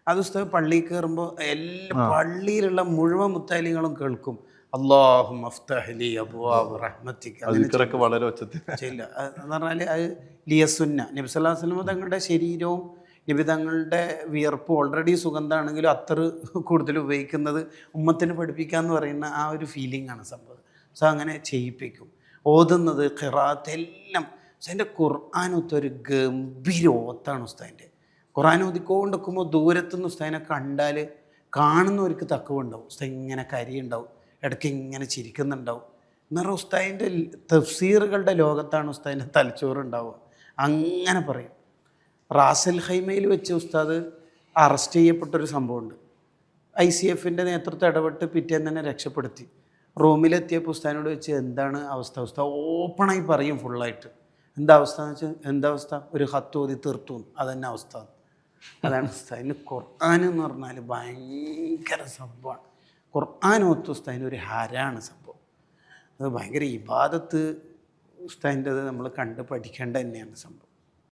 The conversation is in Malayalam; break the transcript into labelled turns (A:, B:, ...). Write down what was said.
A: അത് ഉസ്താദ് പള്ളിയിൽ കയറുമ്പോൾ എല്ലാ പള്ളിയിലുള്ള മുഴുവൻ മുത്താലിങ്ങളും കേൾക്കും, അല്ലാഹുമ്മ അഫ്തഹ് ലി അബ്വാബ റഹ്മതിക.
B: അതിക്കറൊക്കെ വളരെ ഒച്ചത്തിൽ
A: ചെയ്യില്ല എന്ന് പറഞ്ഞാൽ അത് ലിയസുന്ന നബി സല്ലല്ലാഹു അലൈഹി വസല്ലം തങ്ങളുടെ ശരീരവും നബി തങ്ങളുടെ വിയർപ്പ് ഓൾറെഡി സുഗന്ധമാണെങ്കിലും അത്ര കൂടുതൽ ഉപയോഗിക്കുന്നത് ഉമ്മത്തിന് പഠിപ്പിക്കുക പറയുന്ന ആ ഒരു ഫീലിംഗ് ആണ് സംഭവം. സോ അങ്ങനെ ചെയ്യിപ്പിക്കും. ഓതുന്നത് ഖിറാത്ത് എല്ലാം അതിൻ്റെ ഖുർആനൊത്തൊരു ഗംഭീര ഓത്താണ് ഉസ്താദിൻ്റെ. ഖുർആൻ ഓതിക്കൊണ്ടിരിക്കുമ്പോൾ ദൂരത്തുനിന്ന് ഉസ്താദിനെ കണ്ടാൽ കാണുന്നവർക്ക് തക്കവുണ്ടാവും. ഉസ്താദ് ഇങ്ങനെ കരിയുണ്ടാവും, ഇടയ്ക്ക് ഇങ്ങനെ ചിരിക്കുന്നുണ്ടാവും. എന്ന് ഉസ്താദിൻ്റെ തഫ്സീറുകളുടെ ലോകത്താണ് ഉസ്താദിൻ്റെ തലച്ചോറുണ്ടാവുക. അങ്ങനെ പറയും. റാസൽ ഖൈമയിൽ വെച്ച് ഉസ്താദ് അറസ്റ്റ് ചെയ്യപ്പെട്ടൊരു സംഭവമുണ്ട്. ICFൻ്റെ നേതൃത്വം ഇടപെട്ട് പിറ്റേന്ന് തന്നെ രക്ഷപ്പെടുത്തി. റൂമിലെത്തിയപ്പോൾ ഉസ്താദിനോട് വെച്ച് എന്താണ് അവസ്ഥ, ഉസ്താദ് ഓപ്പണായി പറയും ഫുള്ളായിട്ട്. എന്താ അവസ്ഥ എന്ന് വെച്ചാൽ എന്താ അവസ്ഥ, ഒരു ഹത്ത് ഓതി തീർത്തു, അതന്നെ അവസ്ഥ. അതാണ് ഉസ്താദിന് ഖുർആൻ എന്ന് പറഞ്ഞാൽ ഭയങ്കര സംഭവമാണ്. ഖുർആൻ ഓത്ത് ഉസ്താദിന് ഒരു ഹരാണ് സംഭവം. അത് ഭയങ്കര ഇബാദത്ത് ഉസ്താദിൻ്റെത് നമ്മൾ കണ്ട് പഠിക്കേണ്ട തന്നെയാണ് സംഭവം.